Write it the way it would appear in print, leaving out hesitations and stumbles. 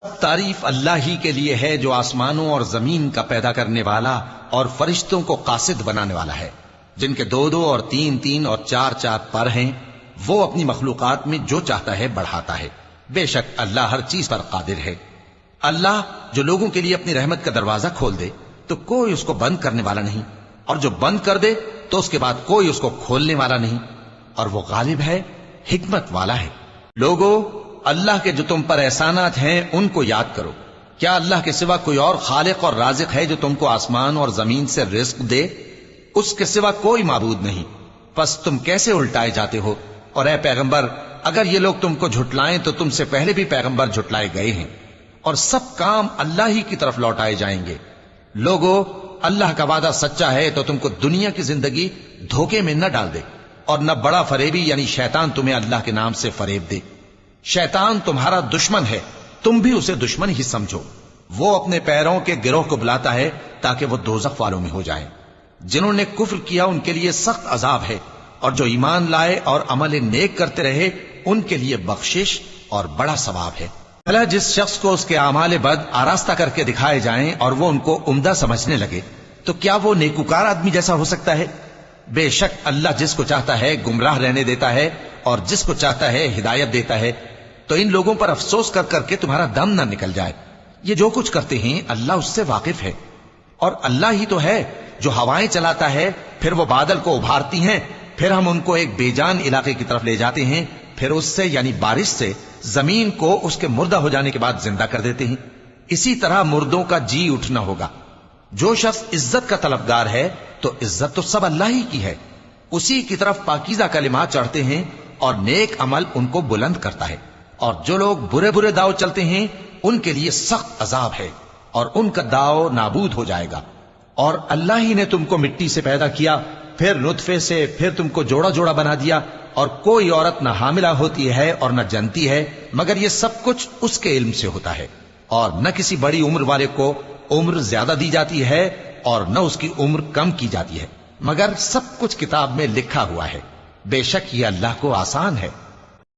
تعریف اللہ ہی کے لیے ہے جو آسمانوں اور زمین کا پیدا کرنے والا اور فرشتوں کو قاصد بنانے والا ہے، جن کے 2 2 اور 3 3 اور 4 4 پر ہیں۔ وہ اپنی مخلوقات میں جو چاہتا ہے بڑھاتا ہے، بے شک اللہ ہر چیز پر قادر ہے۔ اللہ جو لوگوں کے لیے اپنی رحمت کا دروازہ کھول دے تو کوئی اس کو بند کرنے والا نہیں، اور جو بند کر دے تو اس کے بعد کوئی اس کو کھولنے والا نہیں، اور وہ غالب ہے، حکمت والا ہے۔ لوگو، اللہ کے جو تم پر احسانات ہیں ان کو یاد کرو۔ کیا اللہ کے سوا کوئی اور خالق اور رازق ہے جو تم کو آسمان اور زمین سے رزق دے؟ اس کے سوا کوئی معبود نہیں، پس تم کیسے الٹائے جاتے ہو؟ اور اے پیغمبر، اگر یہ لوگ تم کو جھٹلائیں تو تم سے پہلے بھی پیغمبر جھٹلائے گئے ہیں، اور سب کام اللہ ہی کی طرف لوٹائے جائیں گے۔ لوگو، اللہ کا وعدہ سچا ہے تو تم کو دنیا کی زندگی دھوکے میں نہ ڈال دے، اور نہ بڑا فریبی یعنی شیطان تمہیں اللہ کے نام سے فریب دے۔ شیطان تمہارا دشمن ہے، تم بھی اسے دشمن ہی سمجھو۔ وہ اپنے پیروں کے گروہ کو بلاتا ہے تاکہ وہ دوزخ والوں میں ہو جائیں۔ جنہوں نے کفر کیا ان کے لیے سخت عذاب ہے، اور جو ایمان لائے اور عمل نیک کرتے رہے ان کے لیے بخشش اور بڑا ثواب ہے۔ بھلا جس شخص کو اس کے اعمال بد آراستہ کر کے دکھائے جائیں اور وہ ان کو عمدہ سمجھنے لگے تو کیا وہ نیکوکار آدمی جیسا ہو سکتا ہے؟ بے شک اللہ جس کو چاہتا ہے گمراہ رہنے دیتا ہے اور جس کو چاہتا ہے ہدایت دیتا ہے۔ تو ان لوگوں پر افسوس کر کر کے تمہارا دم نہ نکل جائے، یہ جو کچھ کرتے ہیں اللہ اس سے واقف ہے۔ اور اللہ ہی تو ہے جو ہوائیں چلاتا ہے، پھر وہ بادل کو ابھارتی ہیں، پھر ہم ان کو ایک بے جان علاقے کی طرف لے جاتے ہیں، پھر اس سے یعنی بارش سے زمین کو اس کے مردہ ہو جانے کے بعد زندہ کر دیتے ہیں۔ اسی طرح مردوں کا جی اٹھنا ہوگا۔ جو شخص عزت کا طلبگار ہے تو عزت تو سب اللہ ہی کی ہے، اسی کی طرف پاکیزہ کلمات چڑھتے ہیں اور نیک عمل ان کو بلند کرتا ہے۔ اور جو لوگ برے برے داؤ چلتے ہیں ان کے لیے سخت عذاب ہے، اور ان کا داؤ نابود ہو جائے گا۔ اور اللہ ہی نے تم کو مٹی سے پیدا کیا، پھر نطفے سے، پھر تم کو جوڑا جوڑا بنا دیا، اور کوئی عورت نہ حاملہ ہوتی ہے اور نہ جنتی ہے مگر یہ سب کچھ اس کے علم سے ہوتا ہے۔ اور نہ کسی بڑی عمر والے کو عمر زیادہ دی جاتی ہے اور نہ اس کی عمر کم کی جاتی ہے، مگر سب کچھ کتاب میں لکھا ہوا ہے۔ بے شک یہ اللہ کو آسان ہے۔